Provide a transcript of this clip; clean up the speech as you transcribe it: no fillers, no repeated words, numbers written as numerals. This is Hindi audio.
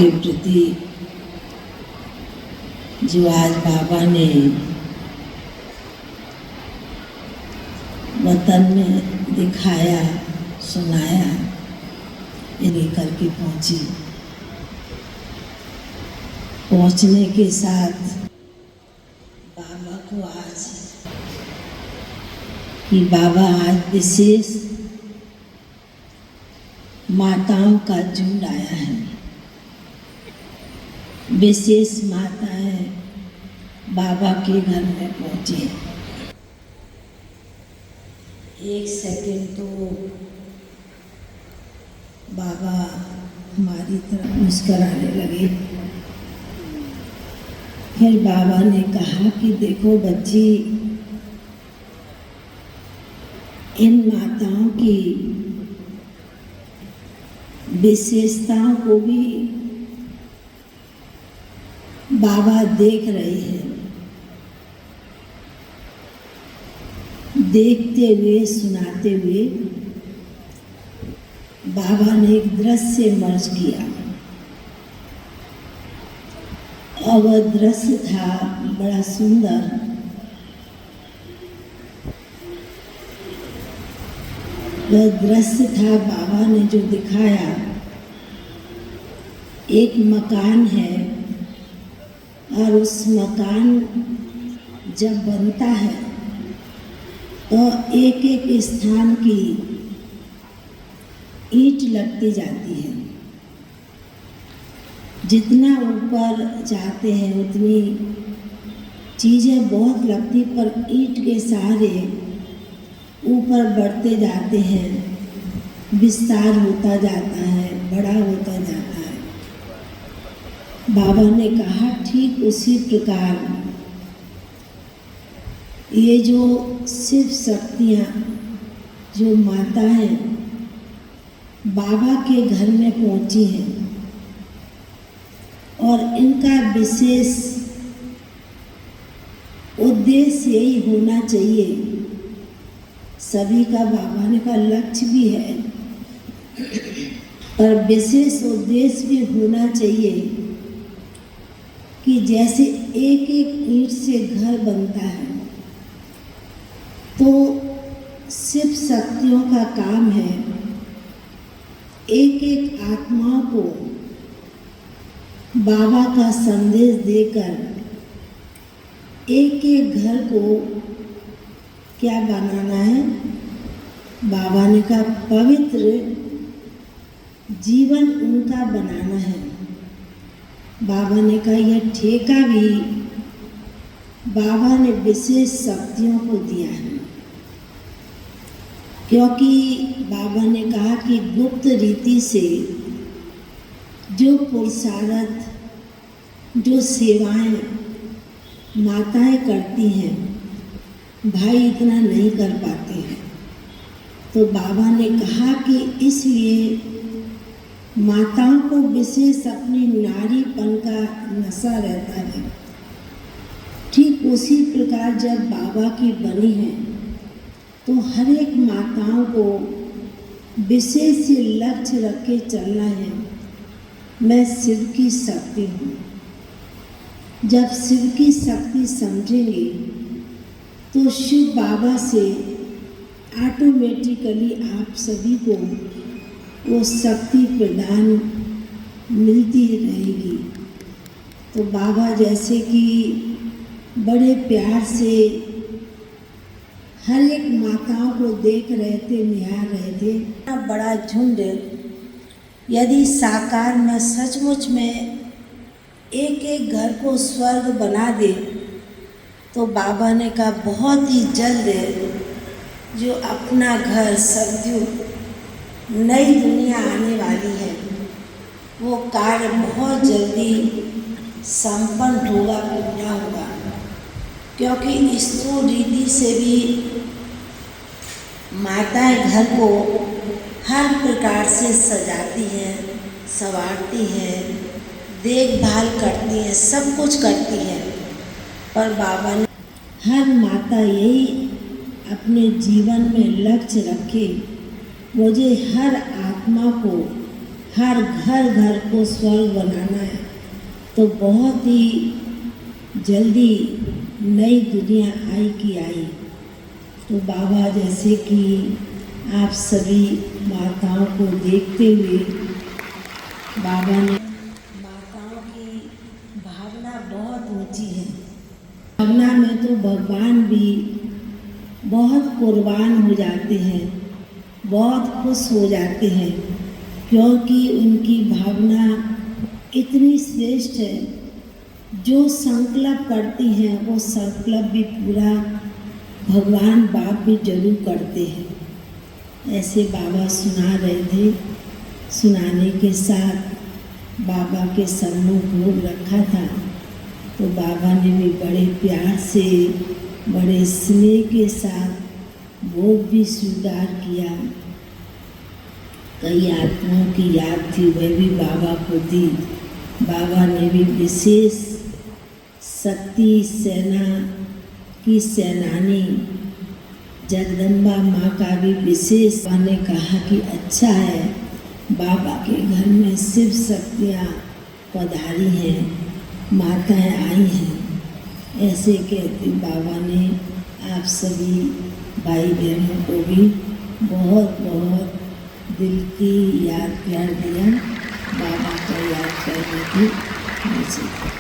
के प्रति जो आज बाबा ने वतन में दिखाया, सुनाया, ये लेकर के पहुंचने के साथ बाबा को आज कि बाबा आज विशेष माताओं का झुंड आया है। विशेष माताएं बाबा के घर में पहुंची। एक सेकंड तो बाबा हमारी तरफ मुस्कुराने लगे। फिर बाबा ने कहा कि देखो बच्ची, इन माताओं की विशेषताओं को भी बाबा देख रहे हैं। देखते हुए, सुनाते हुए बाबा ने एक दृश्य मर्ज किया और वह दृश्य था बड़ा सुंदर। वह दृश्य था बाबा ने जो दिखाया, एक मकान है और उस मकान जब बनता है तो एक एक स्थान की ईंट लगती जाती है। जितना ऊपर जाते हैं उतनी चीज़ें बहुत लगती, पर ईंट के सहारे ऊपर बढ़ते जाते हैं, विस्तार होता जाता है, बड़ा होता जाता है। बाबा ने कहा ठीक उसी प्रकार ये जो शिव शक्तियाँ, जो माताएं बाबा के घर में पहुंची हैं और इनका विशेष उद्देश्य यही होना चाहिए। सभी का बाबा ने का लक्ष्य भी है और विशेष उद्देश्य भी होना चाहिए कि जैसे एक एक ईंट से घर बनता है, तो शिव शक्तियों का काम है एक एक आत्माओं को बाबा का संदेश देकर एक एक घर को क्या बनाना है। बाबा ने कहा पवित्र जीवन उनका बनाना है। बाबा ने कहा यह ठेका भी बाबा ने विशेष शक्तियों को दिया है, क्योंकि बाबा ने कहा कि गुप्त रीति से जो पुरुषार्थ, जो सेवाएं माताएं करती हैं, भाई इतना नहीं कर पाते हैं। तो बाबा ने कहा कि इसलिए माताओं को विशेष अपनी नारीपन का नशा रहता है। ठीक उसी प्रकार जब बाबा की बनी है तो हर एक माताओं को विशेष लक्ष्य रख के चलना है। मैं शिव की शक्ति हूँ। जब शिव की शक्ति समझेंगे तो शिव बाबा से ऑटोमेटिकली आप सभी को वो शक्ति प्रदान मिलती रहेगी। तो बाबा जैसे कि बड़े प्यार से हर एक माताओं को देख रहे थे, निहार रहे थे। इतना बड़ा झुंड यदि साकार में सचमुच में एक एक घर को स्वर्ग बना दे, तो बाबा ने कहा बहुत ही जल्द जो अपना घर सदयुग नई दुनिया आने वाली है, वो कार्य बहुत जल्दी संपन्न होगा, पूरा होगा। क्योंकि स्थूल रीति से भी माताएं घर को हर प्रकार से सजाती हैं, संवारती हैं, देखभाल करती हैं, सब कुछ करती हैं। पर बाबा ने हर माता यही अपने जीवन में लक्ष्य रखे, मुझे हर आत्मा को, हर घर को स्वर्ग बनाना है तो बहुत ही जल्दी नई दुनिया आई की आई। तो बाबा जैसे कि आप सभी माताओं को देखते हुए बाबा ने माताओं की भावना बहुत ऊंची है। भावना में तो भगवान भी बहुत कुर्बान हो जाते हैं, बहुत खुश हो जाते हैं, क्योंकि उनकी भावना इतनी श्रेष्ठ है। जो संकल्प करती हैं वो संकल्प भी पूरा भगवान बाप भी जरूर करते हैं। ऐसे बाबा सुना रहे थे। सुनाने के साथ बाबा के सम्मुख भोग रखा था तो बाबा ने भी बड़े प्यार से बड़े स्नेह के साथ भोग भी स्वीकार किया। कई आत्माओं की याद थी, वह भी बाबा को दी। बाबा ने भी विशेष शक्ति सेना की सेनानी जगदम्बा माँ का भी विशेष ने कहा कि अच्छा है बाबा के घर में शिव शक्तियाँ पधारी हैं, माताएं आई हैं। ऐसे कहते बाबा ने आप सभी भाई बहनों को भी बहुत बहुत दिल की याद प्यार दिया। बाबा को याद करने की मुझे